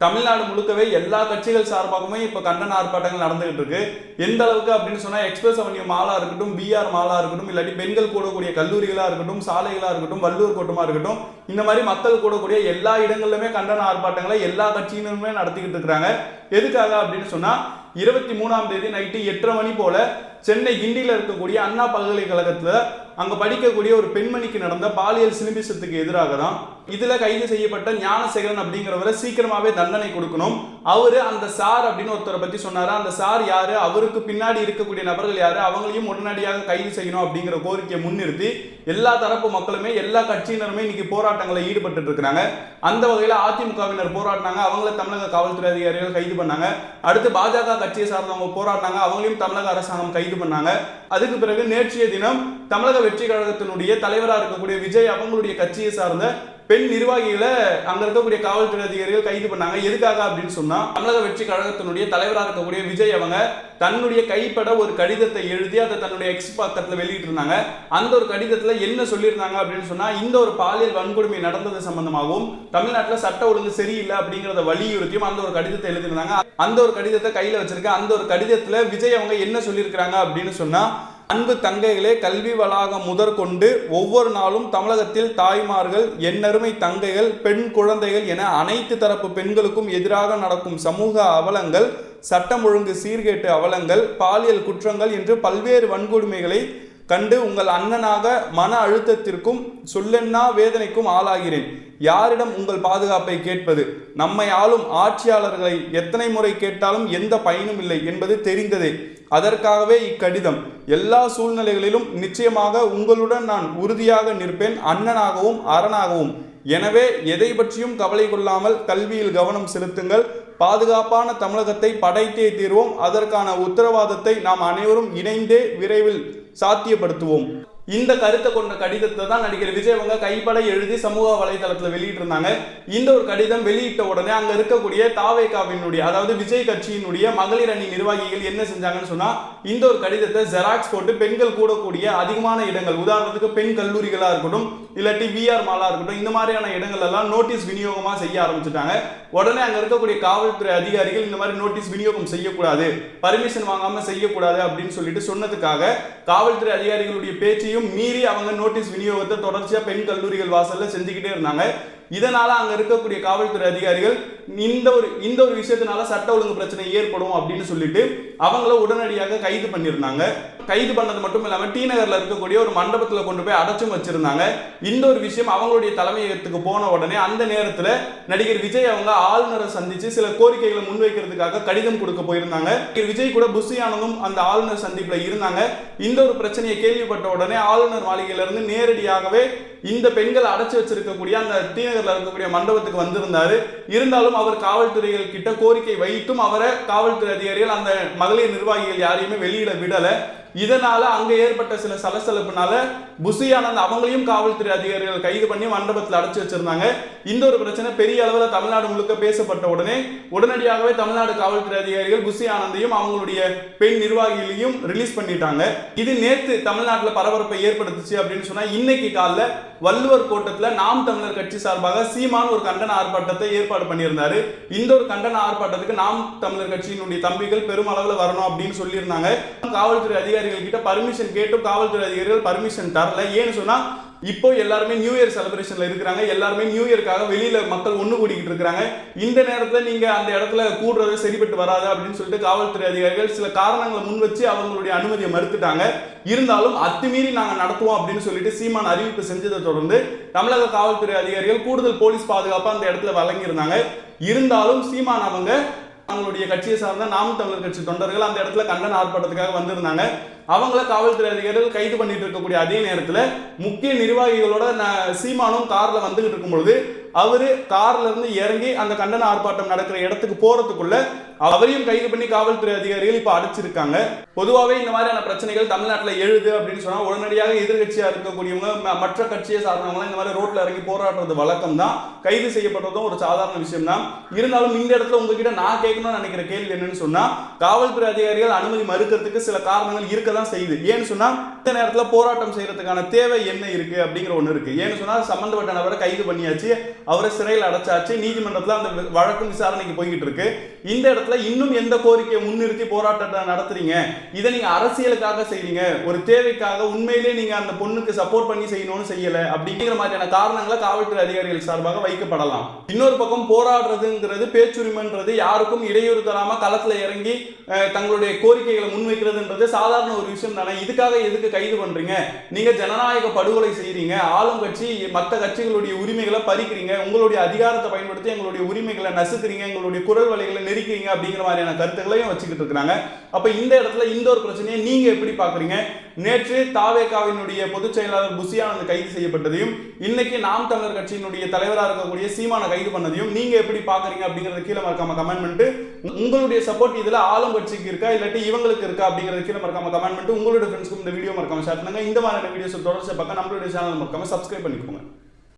தமிழ்நாடு முழுக்கவே எல்லா கட்சிகள் சார்பாகவுமே இப்ப கண்டன ஆர்ப்பாட்டங்கள் நடந்துகிட்டு இருக்கு. எந்த அளவுக்கு அப்படின்னு சொன்னா எக்ஸ்பிரஸ் அவென்யூ மாலா இருக்கட்டும், பிஆர் மாலா இருக்கட்டும், இல்லாட்டி பெண்கள் கூடக்கூடிய கல்லூரிகளா இருக்கட்டும், சாலைகளா இருக்கட்டும், வள்ளுவர் கோட்டமா இருக்கட்டும், இந்த மாதிரி மக்கள் கூடக்கூடிய எல்லா இடங்களிலுமே கண்டன ஆர்ப்பாட்டங்களை எல்லா கட்சியினருமே நடத்திக்கிட்டு இருக்கிறாங்க. எதுக்காக அப்படின்னு சொன்னா 23ஆம் தேதி நைட்டு 8:30 மணி போல சென்னை கிண்டியில் இருக்கக்கூடிய அண்ணா பல்கலைக்கழகத்துல அங்க படிக்கக்கூடிய ஒரு பெண்மணிக்கு நடந்த பாலியல் சிலிம்பிசத்துக்கு எதிராக தான் இதுல கைது செய்யப்பட்ட ஞானசேகரன் அப்படிங்கிறவரை சீக்கிரமாவே தண்டனை கொடுக்கணும். அவரு அந்த சார் அப்படின்னு ஒருத்தரை பத்தி சொன்னாரு. அந்த சார் யாரு, அவருக்கு பின்னாடி இருக்கக்கூடிய நபர்கள் யாரு, அவங்களையும் உடனடியாக கைது செய்யணும் அப்படிங்கிற கோரிக்கையை முன்னிறுத்தி எல்லா தரப்பு மக்களுமே எல்லா கட்சியினருமே இன்னைக்கு போராட்டங்களை ஈடுபட்டு இருக்கிறாங்க. அந்த வகையில அதிமுகவினர் போராடினாங்க, அவங்கள தமிழக காவல்துறை அதிகாரிகள் கைது பண்ணாங்க. அடுத்து பாஜக கட்சியை சார்ந்தவங்க போராடினாங்க, அவங்களையும் தமிழக அரசாங்கம் கைது பண்ணாங்க. அதுக்கு பிறகு நேற்றைய தினம் தமிழக வெற்றி கழகத்தினுடைய தலைவராக இருக்கக்கூடிய விஜய் அவங்களுடைய கட்சியை சார்ந்த பெண் நிர்வாகிகளை அங்க இருக்கக்கூடிய காவல்துறை அதிகாரிகள் கைது பண்ணாங்க. எதுக்காக அப்படின்னு சொன்னா தமிழக வெற்றி கழகத்தினுடைய தலைவராக இருக்கக்கூடிய விஜய் அவங்க தன்னுடைய கைப்பட ஒரு கடிதத்தை எழுதி அதை தன்னுடைய எக்ஸ் பக்கத்துல வெளியிட்டு இருந்தாங்க. அந்த ஒரு கடிதத்துல என்ன சொல்லியிருந்தாங்க அப்படின்னு சொன்னா, இந்த ஒரு பாலியல் வன்கொடுமை நடந்தது சம்பந்தமாகவும் தமிழ்நாட்டில் சட்ட ஒழுங்கு சரியில்லை அப்படிங்கிறத வலியுறுத்தியும் அந்த ஒரு கடிதத்தை எழுதியிருந்தாங்க. அந்த ஒரு கடிதத்தை கையில வச்சிருக்க. அந்த ஒரு கடிதத்துல விஜய் அவங்க என்ன சொல்லியிருக்கிறாங்க அப்படின்னு சொன்னா, அன்பு தங்கைகளே, கல்வி வளாகம் முதற்கொண்டு ஒவ்வொரு நாளும் தமிழகத்தில் தாய்மார்கள், எண்ணருமை தங்கைகள், பெண் குழந்தைகள் என அனைத்து தரப்பு பெண்களுக்கும் எதிராக நடக்கும் சமூக அவலங்கள், சட்டம் ஒழுங்கு சீர்கேட்டு அவலங்கள், பாலியல் குற்றங்கள் என்று பல்வேறு வன்கொடுமைகளை கண்டு உங்கள் அண்ணனாக மன அழுத்தத்திற்கும் சொல்லென்னா வேதனைக்கும் ஆளாகிறேன். யாரிடம் உங்கள் பாதுகாப்பை கேட்பது? நம்மை ஆளும் ஆட்சியாளர்களை எத்தனை முறை கேட்டாலும் எந்த பயனும் இல்லை என்பது தெரிந்ததே. அதற்காகவே இக்கடிதம். எல்லா சூழ்நிலைகளிலும் நிச்சயமாக உங்களுடன் நான் உறுதியாக நிற்பேன், அண்ணனாகவும் அரணாகவும். எனவே எதை பற்றியும் கவலை கொள்ளாமல் கல்வியில் கவனம் செலுத்துங்கள். பாதுகாப்பான தமிழகத்தை படைத்தே தீர்வோம். அதற்கான உத்தரவாதத்தை நாம் அனைவரும் இணைந்தே விரைவில் சாத்தியப்படுத்துவோம். இந்த கருத்தை கொண்ட கடிதத்தை தான் நடிகர் விஜய் அவங்க கைப்பட எழுதி சமூக வலைதளத்தில் வெளியிட்டு இருந்தாங்க. இந்த ஒரு கடிதம் வெளியிட்ட உடனே அங்க இருக்கக்கூடிய தாவேகாவினுடைய, அதாவது விஜய் கட்சியினுடைய மகளிர் அணி நிர்வாகிகள் என்ன செஞ்சாங்கன்னு சொன்னா, இந்த ஒரு கடிதத்தை ஜெராக்ஸ் போட்டு பெண்கள் கூடக்கூடிய அதிகமான இடங்கள், உதாரணத்துக்கு பெண் கல்லூரிகளா இருக்கட்டும், இல்லாட்டி விஆர் மாலா இருக்கட்டும், இந்த மாதிரியான இடங்கள் எல்லாம் நோட்டீஸ் விநியோகமா செய்ய ஆரம்பிச்சுட்டாங்க. உடனே அங்க இருக்கக்கூடிய காவல்துறை அதிகாரிகள் இந்த மாதிரி நோட்டீஸ் விநியோகம் செய்யக்கூடாது, பர்மிஷன் வாங்காம செய்யக்கூடாது அப்படின்னு சொல்லிட்டு சொன்னதுக்காக காவல்துறை அதிகாரிகளுடைய பேச்சையும் மீறி அவங்க நோட்டீஸ் விநியோகத்தை தொடர்ச்சியா பெண் கல்லூரிகள் வாசல்ல செஞ்சுக்கிட்டே இருந்தாங்க. இதனால அங்க இருக்கக்கூடிய காவல்துறை அதிகாரிகள் இந்த ஒரு விஷயத்தினால சட்ட ஒழுங்கு பிரச்சனை ஏற்படும் அப்படின்னு சொல்லிட்டு அவங்கள உடனடியாக கைது பண்ணியிருந்தாங்க. கைது பண்ணது மட்டும் இல்லாம டி நகர்ல இருக்கக்கூடிய ஒரு மண்டபத்துல கொண்டு போய் அடைச்சும் வச்சிருந்தாங்க. இந்த ஒரு விஷயம் அவங்களுடைய தலைமையகத்துக்கு போன உடனே அந்த நேரத்துல நடிகர் விஜய் அவங்க ஆளுநரை சந்திச்சு சில கோரிக்கைகளை முன்வைக்கிறதுக்காக கடிதம் கொடுக்க போயிருந்தாங்க. விஜய் கூட புஷி ஆனந்தும் அந்த ஆளுநர் சந்திப்புல இருந்தாங்க. இந்த ஒரு பிரச்சனையை கேள்விப்பட்ட உடனே ஆளுநர் மாளிகையில இருந்து நேரடியாகவே இந்த பெண்கள் அடைச்சு வச்சிருக்கக்கூடிய அந்த டி நகர்ல இருக்கக்கூடிய மண்டபத்துக்கு வந்திருந்தாரு. இருந்தாலும் அவர் காவல்துறைகள் கிட்ட கோரிக்கை வைத்தும் அவரை காவல்துறை அதிகாரிகள் அந்த மகளிர் நிர்வாகிகள் யாரையுமே வெளியிட விடல. இதனால அங்க ஏற்பட்ட சில சலசலப்புனால புஷி ஆனந்த் அவங்களையும் காவல்துறை அதிகாரிகள் கைது பண்ணி மண்டபத்தில் அடைச்சு வச்சிருந்தாங்க. இந்த ஒரு பிரச்சனை பெரிய அளவில் தமிழ்நாடு முழுக்க பேசப்பட்ட உடனே உடனடியாகவே தமிழ்நாடு காவல்துறை அதிகாரிகள் புஷி ஆனந்தையும் அவங்களுடைய பெண் நிர்வாகிகளையும் ரிலீஸ் பண்ணிட்டாங்க. இது நேற்று தமிழ்நாட்டில் பரபரப்பை ஏற்படுத்துச்சு அப்படின்னு சொன்னா, இன்னைக்கு காலைல வள்ளுவர் கோட்டத்தில் நாம் தமிழர் கட்சி சார்பாக சீமான் ஒரு கண்டன ஆர்ப்பாட்டத்தை ஏற்பாடு பண்ணியிருந்தாரு. இந்த ஒரு கண்டன ஆர்ப்பாட்டத்துக்கு நாம் தமிழர் கட்சியினுடைய தம்பிகள் பெரும் அளவில் வரணும் அப்படின்னு சொல்லியிருந்தாங்க. காவல்துறை அதிகாரிகள் கிட்ட பர்மிஷன் கேட்டும் காவல்துறை அதிகாரிகள் பர்மிஷன் தரல. ஏன்னு சொன்னா, இப்போ எல்லாருமே நியூ இயர் செலிப்ரேஷன்ல இருக்காங்க. எல்லாருமே நியூ இயர்க்காக வெளியில மக்கள் ஒண்ணு கூடிக்கிட்டு இருக்காங்க. இந்த நேரத்துல நீங்க அந்த இடத்துல கூடுறது சரிபட்டு வராது அப்படின்னு சொல்லிட்டு காவல்துறை அதிகாரிகள் சில காரணங்களை முன் வச்சு அவங்களுடைய அனுமதியை மறுத்துட்டாங்க. இருந்தாலும் அத்துமீறி நாங்க நடத்துவோம் அப்படின்னு சொல்லிட்டு சீமான் அறிவிப்பு செஞ்சதை தொடர்ந்து தமிழக காவல்துறை அதிகாரிகள் கூடுதல் போலீஸ் பாதுகாப்பு அந்த இடத்துல வழங்கியிருந்தாங்க. இருந்தாலும் சீமான் அவங்களுடைய கட்சியை சார்ந்த நாம் தமிழர் கட்சி தொண்டர்கள் அந்த இடத்துல கண்டன ஆர்ப்பாட்டத்துக்காக வந்திருந்தாங்க. அவங்கள காவல்துறை அதிகாரிகள் கைது பண்ணிட்டு இருக்கக்கூடிய அதே நேரத்தில் முக்கிய நிர்வாகிகளோட சீமானும் கார்ல வந்துகிட்டு இருக்கும்பொழுது அவரு கார்ல இருந்து இறங்கி அந்த கண்டன ஆர்ப்பாட்டம் நடக்கிற இடத்துக்கு போறதுக்குள்ள அவரையும் கைது பண்ணி காவல்துறை அதிகாரிகள் இப்ப அடைச்சிருக்காங்க. பொதுவாகவே இந்த மாதிரியான பிரச்சனைகள் தமிழ்நாட்டில் எழுது அப்படின்னு சொன்னா உடனடியாக எதிர்கட்சியா இருக்கக்கூடியவங்க மற்ற கட்சியை சார்ந்தவங்க இந்த மாதிரி ரோட்ல இறங்கி போராடுறது வழக்கம் தான். கைது செய்யப்படுறதும் ஒரு சாதாரண விஷயம் தான். இருந்தாலும் இந்த இடத்துல உங்ககிட்ட நான் கேட்கணும்னு நினைக்கிற கேள்வி என்னன்னு சொன்னா, காவல்துறை அதிகாரிகள் அனுமதி மறுக்கிறதுக்கு சில காரணங்கள் இருக்கதான் செய்யுது. ஏன்னு சொன்னா, இந்த நேரத்தில் போராட்டம் செய்யறதுக்கான தேவை என்ன இருக்கு அப்படிங்கிற ஒண்ணு இருக்கு. ஏன்னு சொன்னா, சம்பந்தப்பட்ட நபரை கைது பண்ணியாச்சு, அவரை சிறையில் அடைச்சாச்சு. நீதிமன்றத்தில் அந்த வழக்கும் விசாரணைக்கு போய்கிட்டு இருக்கு. இந்த இடத்துல இன்னும் எந்த கோரிக்கையை முன்னிறுத்தி போராட்டத்தை நடத்துறீங்க? இதை நீங்க அரசியலுக்காக செய்றீங்க, ஒரு தேவைக்காக உண்மையிலே நீங்க அந்த பொண்ணுக்கு சப்போர்ட் பண்ணி செய்யணும்னு செய்யல அப்படிங்கிற மாதிரியான காரணங்களை காவல்துறை அதிகாரிகள் சார்பாக வைக்கப்படலாம். இன்னொரு பக்கம் போராடுறதுங்கிறது, பேச்சுரிமைன்றது, யாருக்கும் இடையூறு தராம களத்துல இறங்கி தங்களுடைய கோரிக்கைகளை முன்வைக்கிறதுன்றது சாதாரண ஒரு விஷயம் தானே. இதுக்காக எதுக்கு கைது பண்றீங்க? நீங்க ஜனநாயக படுகொலை செய்றீங்க. ஆளும் கட்சி மற்ற கட்சிகளுடைய உரிமைகளை பறிக்கிறீங்க, உங்களுடைய அதிகாரத்தை பயன்படுத்தி எங்களுடைய உரிமைகளை நசுக்கிறீங்க, எங்களுடைய குரல் வலைகளை நெருக்கிறீங்க அப்படிங்கிற மாதிரியான கருத்துக்களையும் வச்சுக்கிட்டு இருக்கிறாங்க. அப்ப இந்த இடத்துல இந்த ஒரு பிரச்சனையை நீங்க எப்படி பாக்குறீங்க? நேற்று தாவேகாவினுடைய பொதுச் செயலாளர் புசியானந்த் கைது செய்யப்பட்டதையும், இன்னைக்கு நாம் தமிழர் கட்சியினுடைய தலைவராக இருக்கக்கூடிய சீமான கைது பண்ணதையும் நீங்க எப்படி பாக்குறீங்க அப்படிங்கறத கீழே மறக்காம கமெண்ட் பண்ணிட்டு, உங்களுடைய சப்போர்ட் இதுல ஆளும் கட்சிக்கு இருக்கா இல்லாட்டி இவங்களுக்கு இருக்கா அப்படிங்கறத கீழே மறக்காம கமெண்ட் பண்ணிட்டு, உங்களுடைய ஃப்ரெண்ட்ஸ்க்கு இந்த வீடியோ மறக்காம ஷேர் பண்ணுங்க. இந்த மாதிரியான வீடியோஸ் தொடர்ச்சியா பார்க்க நம்மளுடைய சேனல் மறக்காம சப்ஸ்கிரைப் பண்ணிக்கோங்க.